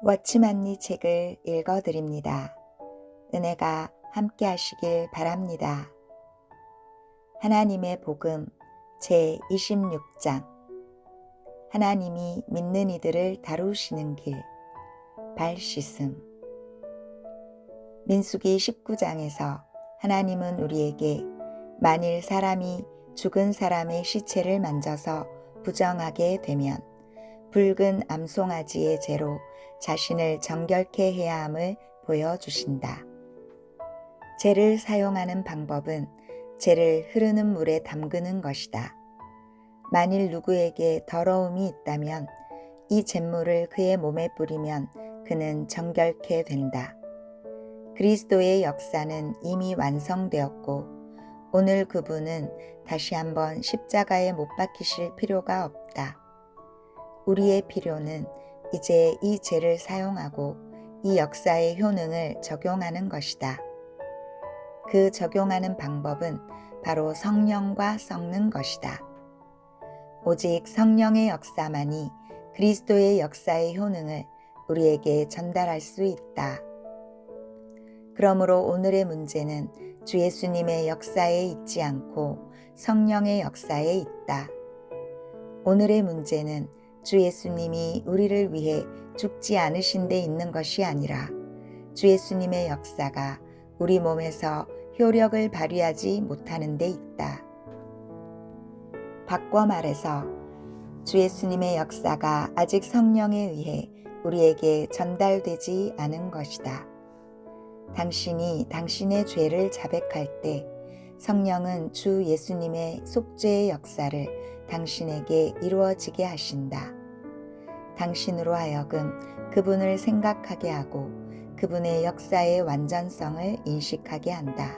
워치만니 책을 읽어드립니다. 은혜가 함께 하시길 바랍니다. 하나님의 복음 제26장 하나님이 믿는 이들을 다루시는 길 발 씻음. 민수기 19장에서 하나님은 우리에게 만일 사람이 죽은 사람의 시체를 만져서 부정하게 되면 붉은 암송아지의 죄로 자신을 정결케 해야 함을 보여주신다. 죄를 사용하는 방법은 죄를 흐르는 물에 담그는 것이다. 만일 누구에게 더러움이 있다면 이 잿물을 그의 몸에 뿌리면 그는 정결케 된다. 그리스도의 역사는 이미 완성되었고 오늘 그분은 다시 한번 십자가에 못 박히실 필요가 없다. 우리의 필요는 이제 이 죄를 사용하고 이 역사의 효능을 적용하는 것이다. 그 적용하는 방법은 바로 성령과 섞는 것이다. 오직 성령의 역사만이 그리스도의 역사의 효능을 우리에게 전달할 수 있다. 그러므로 오늘의 문제는 주 예수님의 역사에 있지 않고 성령의 역사에 있다. 오늘의 문제는 주 예수님이 우리를 위해 죽지 않으신 데 있는 것이 아니라 주 예수님의 역사가 우리 몸에서 효력을 발휘하지 못하는 데 있다. 바꿔 말해서 주 예수님의 역사가 아직 성령에 의해 우리에게 전달되지 않은 것이다. 당신이 당신의 죄를 자백할 때 성령은 주 예수님의 속죄의 역사를 당신에게 이루어지게 하신다. 당신으로 하여금 그분을 생각하게 하고 그분의 역사의 완전성을 인식하게 한다.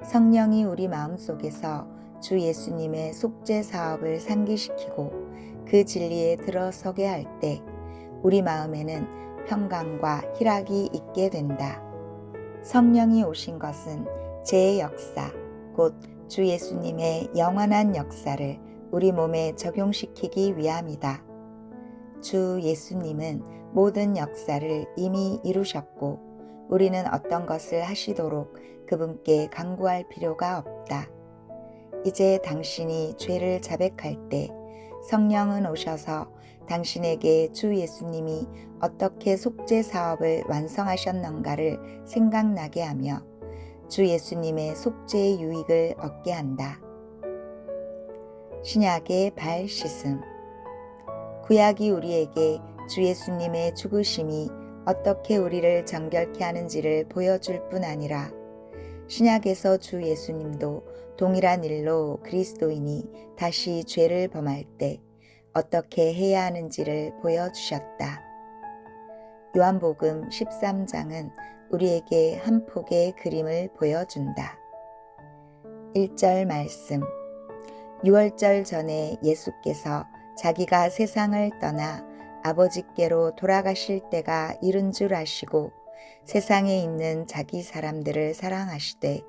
성령이 우리 마음속에서 주 예수님의 속죄 사업을 상기시키고 그 진리에 들어서게 할 때 우리 마음에는 평강과 희락이 있게 된다. 성령이 오신 것은 죄의 역사, 곧 주 예수님의 영원한 역사를 우리 몸에 적용시키기 위함이다. 주 예수님은 모든 역사를 이미 이루셨고 우리는 어떤 것을 하시도록 그분께 간구할 필요가 없다. 이제 당신이 죄를 자백할 때 성령은 오셔서 당신에게 주 예수님이 어떻게 속죄 사업을 완성하셨는가를 생각나게 하며 주 예수님의 속죄의 유익을 얻게 한다. 신약의 발 씻음. 구약이 우리에게 주 예수님의 죽으심이 어떻게 우리를 정결케 하는지를 보여줄 뿐 아니라 신약에서 주 예수님도 동일한 일로 그리스도인이 다시 죄를 범할 때 어떻게 해야 하는지를 보여주셨다. 요한복음 13장은 우리에게 한 폭의 그림을 보여준다. 1절 말씀. 유월절 전에 예수께서 자기가 세상을 떠나 아버지께로 돌아가실 때가 이른 줄 아시고 세상에 있는 자기 사람들을 사랑하시되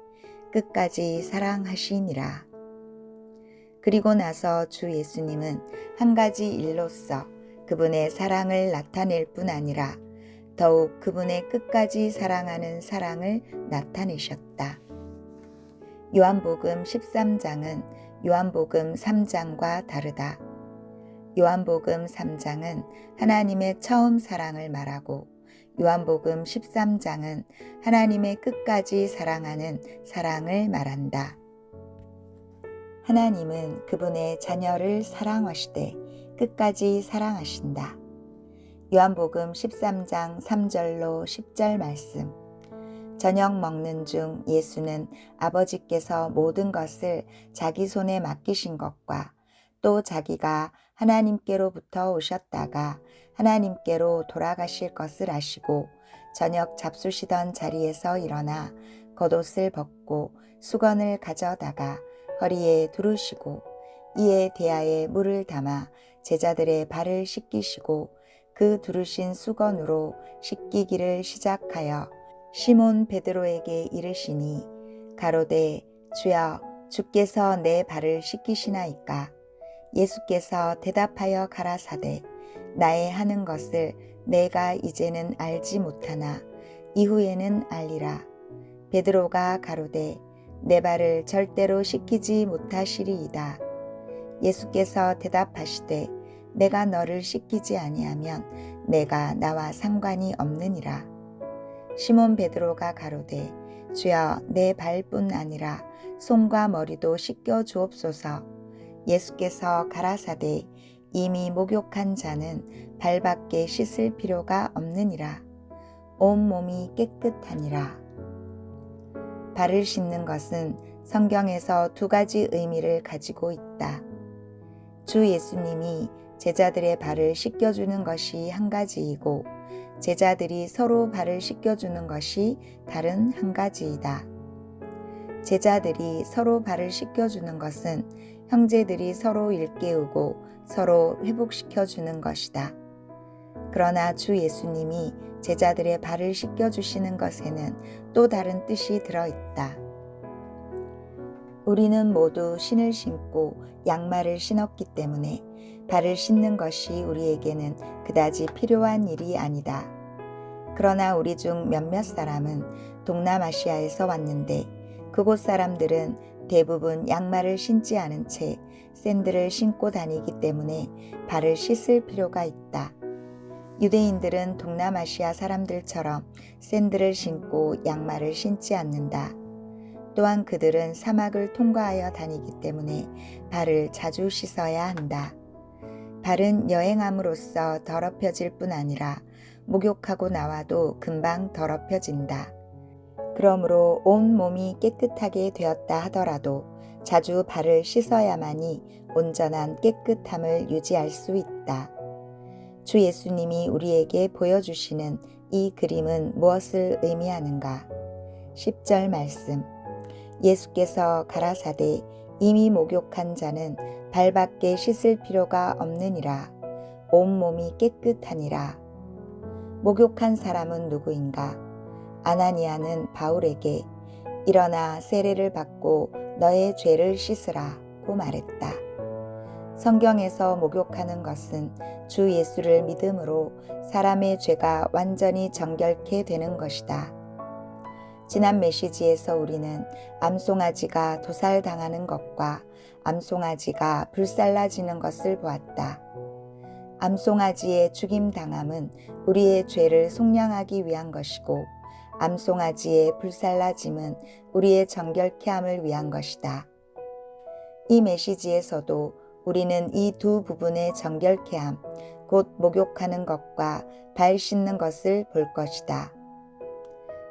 끝까지 사랑하시니라. 그리고 나서 주 예수님은 한 가지 일로써 그분의 사랑을 나타낼 뿐 아니라 더욱 그분의 끝까지 사랑하는 사랑을 나타내셨다. 요한복음 13장은 요한복음 3장과 다르다. 요한복음 3장은 하나님의 처음 사랑을 말하고 요한복음 13장은 하나님의 끝까지 사랑하는 사랑을 말한다. 하나님은 그분의 자녀를 사랑하시되 끝까지 사랑하신다. 요한복음 13장 3절로 10절 말씀. 저녁 먹는 중 예수는 아버지께서 모든 것을 자기 손에 맡기신 것과 또 자기가 하나님께로부터 오셨다가 하나님께로 돌아가실 것을 아시고 저녁 잡수시던 자리에서 일어나 겉옷을 벗고 수건을 가져다가 허리에 두르시고 이에 대야에 물을 담아 제자들의 발을 씻기시고 그 두르신 수건으로 씻기기를 시작하여 시몬 베드로에게 이르시니 가로되 주여 주께서 내 발을 씻기시나이까. 예수께서 대답하여 가라사대 나의 하는 것을 내가 이제는 알지 못하나 이후에는 알리라. 베드로가 가로되 내 발을 절대로 씻기지 못하시리이다. 예수께서 대답하시되 내가 너를 씻기지 아니하면 내가 나와 상관이 없느니라. 시몬 베드로가 가로되 주여 내 발뿐 아니라 손과 머리도 씻겨 주옵소서. 예수께서 가라사대 이미 목욕한 자는 발밖에 씻을 필요가 없느니라. 온 몸이 깨끗하니라. 발을 씻는 것은 성경에서 두 가지 의미를 가지고 있다. 주 예수님이 제자들의 발을 씻겨주는 것이 한 가지이고 제자들이 서로 발을 씻겨주는 것이 다른 한 가지이다. 제자들이 서로 발을 씻겨주는 것은 형제들이 서로 일깨우고 서로 회복시켜주는 것이다. 그러나 주 예수님이 제자들의 발을 씻겨주시는 것에는 또 다른 뜻이 들어있다. 우리는 모두 신을 신고 양말을 신었기 때문에 발을 씻는 것이 우리에게는 그다지 필요한 일이 아니다. 그러나 우리 중 몇몇 사람은 동남아시아에서 왔는데 그곳 사람들은 대부분 양말을 신지 않은 채 샌들을 신고 다니기 때문에 발을 씻을 필요가 있다. 유대인들은 동남아시아 사람들처럼 샌들을 신고 양말을 신지 않는다. 또한 그들은 사막을 통과하여 다니기 때문에 발을 자주 씻어야 한다. 발은 여행함으로써 더럽혀질 뿐 아니라 목욕하고 나와도 금방 더럽혀진다. 그러므로 온 몸이 깨끗하게 되었다 하더라도 자주 발을 씻어야만이 온전한 깨끗함을 유지할 수 있다. 주 예수님이 우리에게 보여주시는 이 그림은 무엇을 의미하는가? 10절 말씀. 예수께서 가라사대 이미 목욕한 자는 발밖에 씻을 필요가 없느니라. 온 몸이 깨끗하니라. 목욕한 사람은 누구인가? 아나니아는 바울에게 일어나 세례를 받고 너의 죄를 씻으라고 말했다. 성경에서 목욕하는 것은 주 예수를 믿음으로 사람의 죄가 완전히 정결케 되는 것이다. 지난 메시지에서 우리는 암송아지가 도살당하는 것과 암송아지가 불살라지는 것을 보았다. 암송아지의 죽임당함은 우리의 죄를 속량하기 위한 것이고 암송아지의 불살라짐은 우리의 정결케 함을 위한 것이다. 이 메시지에서도 우리는 이 두 부분의 정결케 함, 곧 목욕하는 것과 발 씻는 것을 볼 것이다.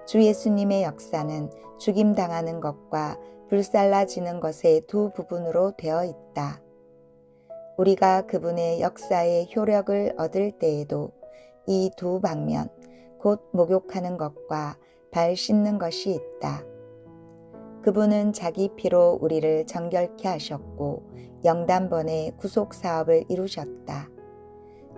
주 예수님의 역사는 죽임당하는 것과 불살라지는 것의 두 부분으로 되어 있다. 우리가 그분의 역사의 효력을 얻을 때에도 이 두 방면, 곧 목욕하는 것과 발 씻는 것이 있다. 그분은 자기 피로 우리를 정결케 하셨고 영단번의 구속 사업을 이루셨다.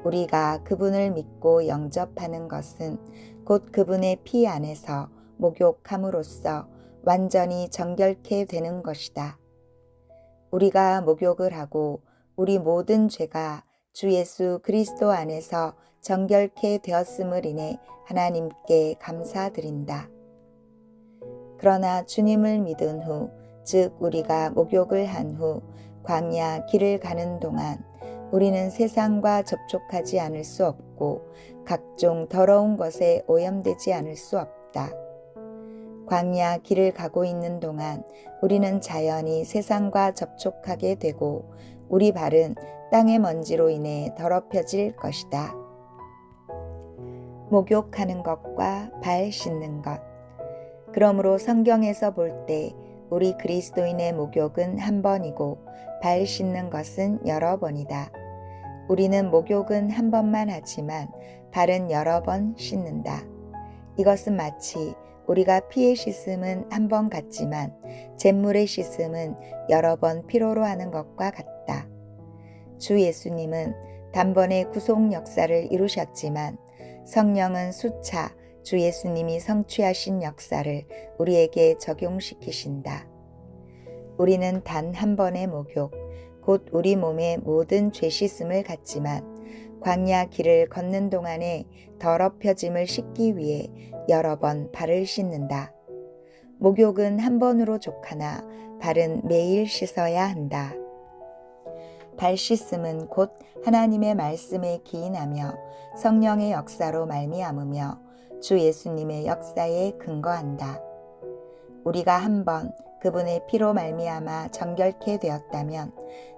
우리가 그분을 믿고 영접하는 것은 곧 그분의 피 안에서 목욕함으로써 완전히 정결케 되는 것이다. 우리가 목욕을 하고 우리 모든 죄가 주 예수 그리스도 안에서 정결케 되었음을 인해 하나님께 감사드린다. 그러나 주님을 믿은 후, 즉 우리가 목욕을 한 후 광야 길을 가는 동안 우리는 세상과 접촉하지 않을 수 없고 각종 더러운 것에 오염되지 않을 수 없다. 광야 길을 가고 있는 동안 우리는 자연히 세상과 접촉하게 되고 우리 발은 땅의 먼지로 인해 더럽혀질 것이다. 목욕하는 것과 발 씻는 것. 그러므로 성경에서 볼 때 우리 그리스도인의 목욕은 한 번이고 발 씻는 것은 여러 번이다. 우리는 목욕은 한 번만 하지만 발은 여러 번 씻는다. 이것은 마치 우리가 피의 씻음은 한 번 같지만 잿물의 씻음은 여러 번 필요로 하는 것과 같다. 주 예수님은 단번에 구속 역사를 이루셨지만 성령은 수차 주 예수님이 성취하신 역사를 우리에게 적용시키신다. 우리는 단 한 번의 목욕, 곧 우리 몸의 모든 죄 씻음을 갖지만 광야 길을 걷는 동안에 더럽혀짐을 씻기 위해 여러 번 발을 씻는다. 목욕은 한 번으로 족하나 발은 매일 씻어야 한다. 발 씻음은 곧 하나님의 말씀에 기인하며 성령의 역사로 말미암으며 주 예수님의 역사에 근거한다. 우리가 한번 그분의 피로 말미암아 정결케 되었다면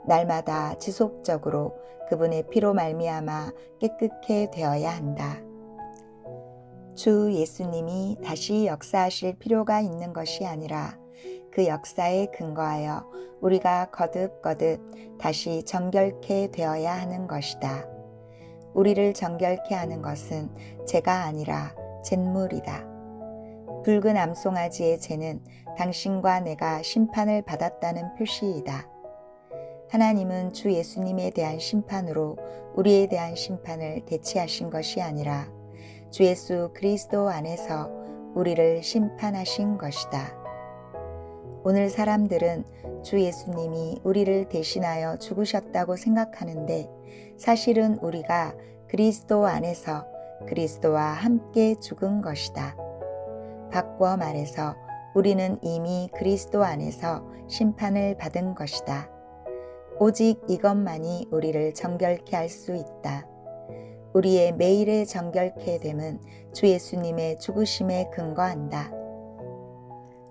날마다 지속적으로 그분의 피로 말미암아 깨끗게 되어야 한다. 주 예수님이 다시 역사하실 필요가 있는 것이 아니라 그 역사에 근거하여 우리가 거듭거듭 다시 정결케 되어야 하는 것이다. 우리를 정결케 하는 것은 죄가 아니라 잿물이다. 붉은 암송아지의 죄는 당신과 내가 심판을 받았다는 표시이다. 하나님은 주 예수님에 대한 심판으로 우리에 대한 심판을 대체하신 것이 아니라 주 예수 그리스도 안에서 우리를 심판하신 것이다. 오늘 사람들은 주 예수님이 우리를 대신하여 죽으셨다고 생각하는데 사실은 우리가 그리스도 안에서 그리스도와 함께 죽은 것이다. 바꿔 말해서 우리는 이미 그리스도 안에서 심판을 받은 것이다. 오직 이것만이 우리를 정결케 할 수 있다. 우리의 매일의 정결케 됨은 주 예수님의 죽으심에 근거한다.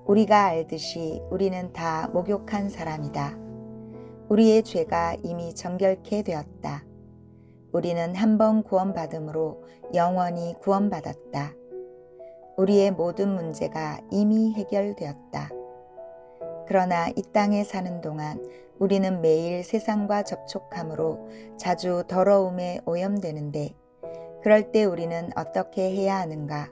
우리가 알듯이 우리는 다 목욕한 사람이다. 우리의 죄가 이미 정결케 되었다. 우리는 한 번 구원받음으로 영원히 구원받았다. 우리의 모든 문제가 이미 해결되었다. 그러나 이 땅에 사는 동안 우리는 매일 세상과 접촉함으로 자주 더러움에 오염되는데 그럴 때 우리는 어떻게 해야 하는가?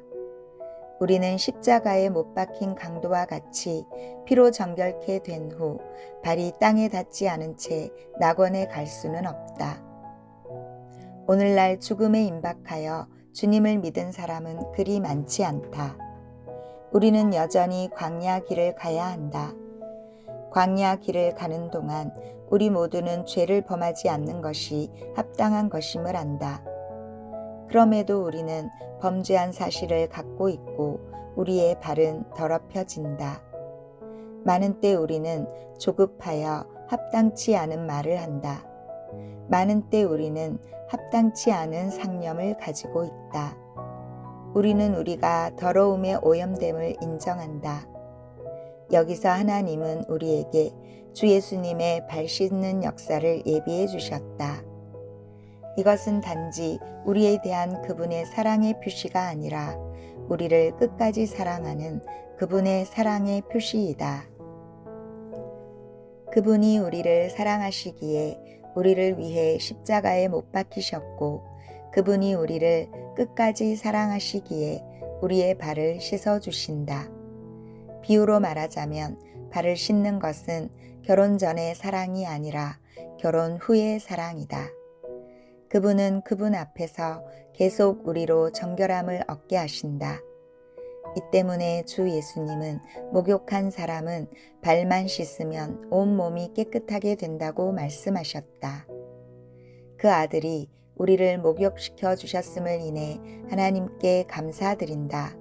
우리는 십자가에 못 박힌 강도와 같이 피로 정결케 된 후 발이 땅에 닿지 않은 채 낙원에 갈 수는 없다. 오늘날 죽음에 임박하여 주님을 믿은 사람은 그리 많지 않다. 우리는 여전히 광야 길을 가야 한다. 광야 길을 가는 동안 우리 모두는 죄를 범하지 않는 것이 합당한 것임을 안다. 그럼에도 우리는 범죄한 사실을 갖고 있고 우리의 발은 더럽혀진다. 많은 때 우리는 조급하여 합당치 않은 말을 한다. 많은 때 우리는 합당치 않은 상념을 가지고 있다. 우리는 우리가 더러움에 오염됨을 인정한다. 여기서 하나님은 우리에게 주 예수님의 발 씻는 역사를 예비해 주셨다. 이것은 단지 우리에 대한 그분의 사랑의 표시가 아니라 우리를 끝까지 사랑하는 그분의 사랑의 표시이다. 그분이 우리를 사랑하시기에 우리를 위해 십자가에 못 박히셨고 그분이 우리를 끝까지 사랑하시기에 우리의 발을 씻어주신다. 비유로 말하자면 발을 씻는 것은 결혼 전의 사랑이 아니라 결혼 후의 사랑이다. 그분은 그분 앞에서 계속 우리로 정결함을 얻게 하신다. 이 때문에 주 예수님은 목욕한 사람은 발만 씻으면 온몸이 깨끗하게 된다고 말씀하셨다. 그 아들이 우리를 목욕시켜 주셨음을 인해 하나님께 감사드린다.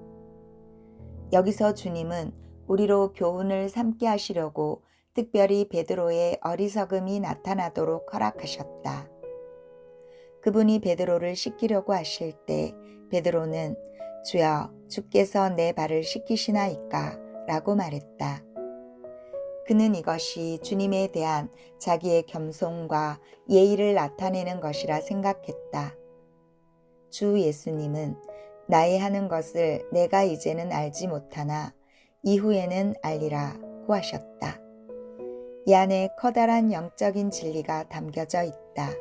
여기서 주님은 우리로 교훈을 삼게 하시려고 특별히 베드로의 어리석음이 나타나도록 허락하셨다. 그분이 베드로를 씻기려고 하실 때 베드로는 주여 주께서 내 발을 씻기시나이까 라고 말했다. 그는 이것이 주님에 대한 자기의 겸손과 예의를 나타내는 것이라 생각했다. 주 예수님은 나의 하는 것을 내가 이제는 알지 못하나 이후에는 알리라고 하셨다. 이 안에 커다란 영적인 진리가 담겨져 있다.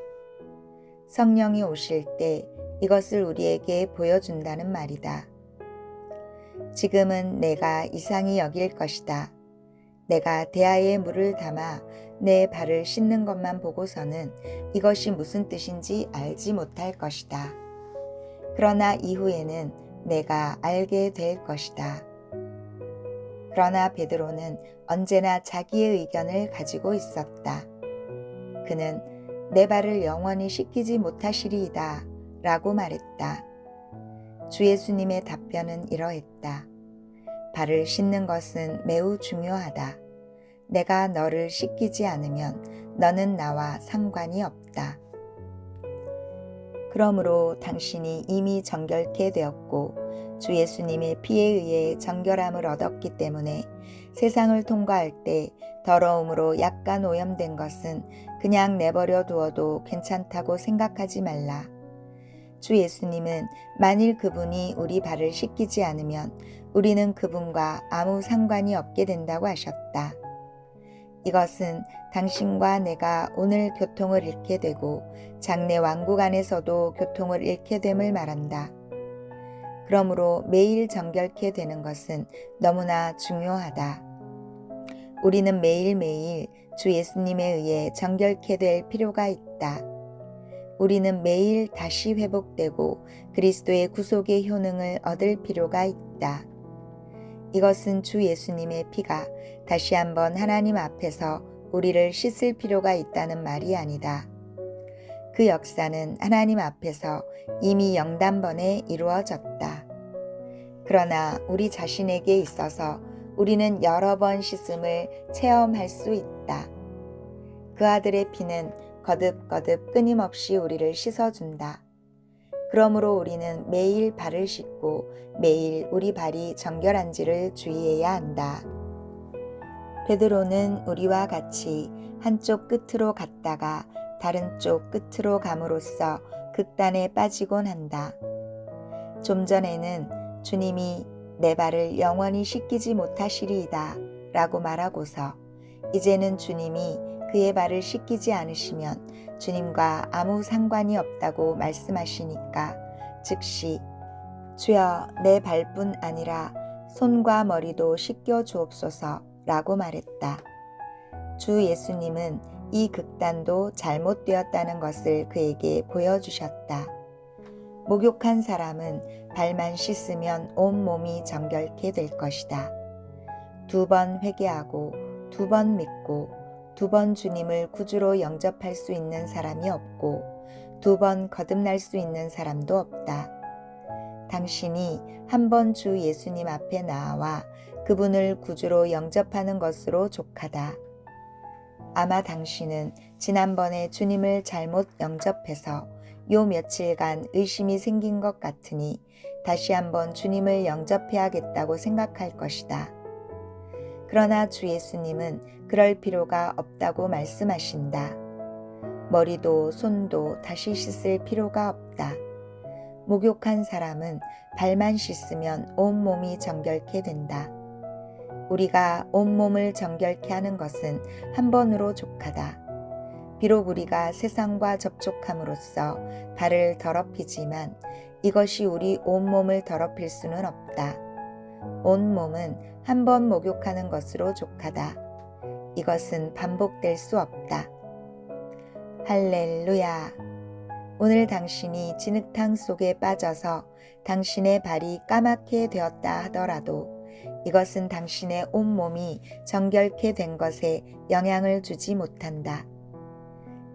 성령이 오실 때 이것을 우리에게 보여준다는 말이다. 지금은 내가 이상히 여길 것이다. 내가 대야에 물을 담아 내 발을 씻는 것만 보고서는 이것이 무슨 뜻인지 알지 못할 것이다. 그러나 이후에는 내가 알게 될 것이다. 그러나 베드로는 언제나 자기의 의견을 가지고 있었다. 그는 내 발을 영원히 씻기지 못하시리이다 라고 말했다. 주 예수님의 답변은 이러했다. 발을 씻는 것은 매우 중요하다. 내가 너를 씻기지 않으면 너는 나와 상관이 없다. 그러므로 당신이 이미 정결케 되었고 주 예수님의 피에 의해 정결함을 얻었기 때문에 세상을 통과할 때 더러움으로 약간 오염된 것은 그냥 내버려 두어도 괜찮다고 생각하지 말라. 주 예수님은 만일 그분이 우리 발을 씻기지 않으면 우리는 그분과 아무 상관이 없게 된다고 하셨다. 이것은 당신과 내가 오늘 교통을 잃게 되고 장래 왕국 안에서도 교통을 잃게 됨을 말한다. 그러므로 매일 정결케 되는 것은 너무나 중요하다. 우리는 매일매일 주 예수님에 의해 정결케 될 필요가 있다. 우리는 매일 다시 회복되고 그리스도의 구속의 효능을 얻을 필요가 있다. 이것은 주 예수님의 피가 다시 한번 하나님 앞에서 우리를 씻을 필요가 있다는 말이 아니다. 그 역사는 하나님 앞에서 이미 영단번에 이루어졌다. 그러나 우리 자신에게 있어서 우리는 여러 번 씻음을 체험할 수 있다. 그 아들의 피는 거듭거듭 끊임없이 우리를 씻어준다. 그러므로 우리는 매일 발을 씻고 매일 우리 발이 정결한지를 주의해야 한다. 베드로는 우리와 같이 한쪽 끝으로 갔다가 다른 쪽 끝으로 감으로써 극단에 빠지곤 한다. 좀 전에는 주님이 내 발을 영원히 씻기지 못하시리이다 라고 말하고서 이제는 주님이 그의 발을 씻기지 않으시면 주님과 아무 상관이 없다고 말씀하시니까 즉시 주여 내 발뿐 아니라 손과 머리도 씻겨 주옵소서 라고 말했다. 주 예수님은 이 극단도 잘못되었다는 것을 그에게 보여주셨다. 목욕한 사람은 발만 씻으면 온몸이 정결케 될 것이다. 2번 회개하고 2번 믿고 2번 주님을 구주로 영접할 수 있는 사람이 없고 2번 거듭날 수 있는 사람도 없다. 당신이 한 번 주 예수님 앞에 나와 그분을 구주로 영접하는 것으로 족하다. 아마 당신은 지난번에 주님을 잘못 영접해서 요 며칠간 의심이 생긴 것 같으니 다시 한번 주님을 영접해야겠다고 생각할 것이다. 그러나 주 예수님은 그럴 필요가 없다고 말씀하신다. 머리도 손도 다시 씻을 필요가 없다. 목욕한 사람은 발만 씻으면 온몸이 정결케 된다. 우리가 온몸을 정결케 하는 것은 한 번으로 족하다. 비록 우리가 세상과 접촉함으로써 발을 더럽히지만 이것이 우리 온몸을 더럽힐 수는 없다. 온몸은 한 번 목욕하는 것으로 족하다. 이것은 반복될 수 없다. 할렐루야. 오늘 당신이 진흙탕 속에 빠져서 당신의 발이 까맣게 되었다 하더라도 이것은 당신의 온몸이 정결케 된 것에 영향을 주지 못한다.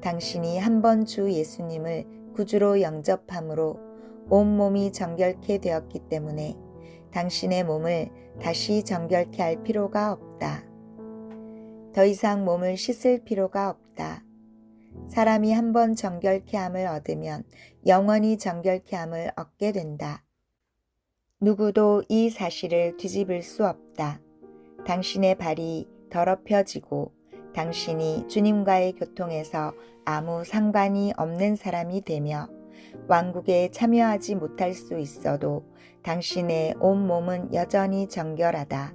당신이 한 번 주 예수님을 구주로 영접함으로 온몸이 정결케 되었기 때문에 당신의 몸을 다시 정결케 할 필요가 없다. 더 이상 몸을 씻을 필요가 없다. 사람이 한 번 정결케 함을 얻으면 영원히 정결케 함을 얻게 된다. 누구도 이 사실을 뒤집을 수 없다. 당신의 발이 더럽혀지고 당신이 주님과의 교통에서 아무 상관이 없는 사람이 되며 왕국에 참여하지 못할 수 있어도 당신의 온몸은 여전히 정결하다.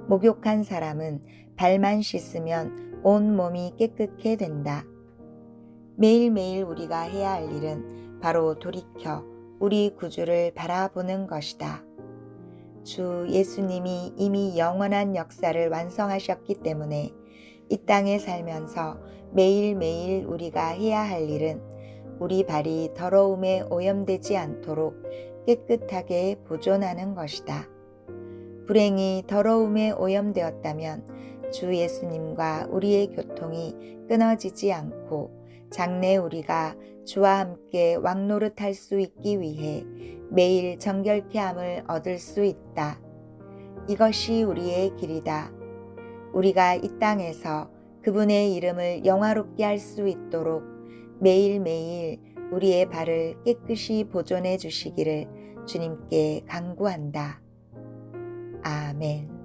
목욕한 사람은 발만 씻으면 온몸이 깨끗해 된다. 매일매일 우리가 해야 할 일은 바로 돌이켜 우리 구주를 바라보는 것이다. 주 예수님이 이미 영원한 역사를 완성하셨기 때문에 이 땅에 살면서 매일매일 우리가 해야 할 일은 우리 발이 더러움에 오염되지 않도록 깨끗하게 보존하는 것이다. 불행히 더러움에 오염되었다면 주 예수님과 우리의 교통이 끊어지지 않고 장래 우리가 주와 함께 왕노릇할 수 있기 위해 매일 정결케 함을 얻을 수 있다. 이것이 우리의 길이다. 우리가 이 땅에서 그분의 이름을 영화롭게 할 수 있도록 매일매일 우리의 발을 깨끗이 보존해 주시기를 주님께 간구한다. 아멘.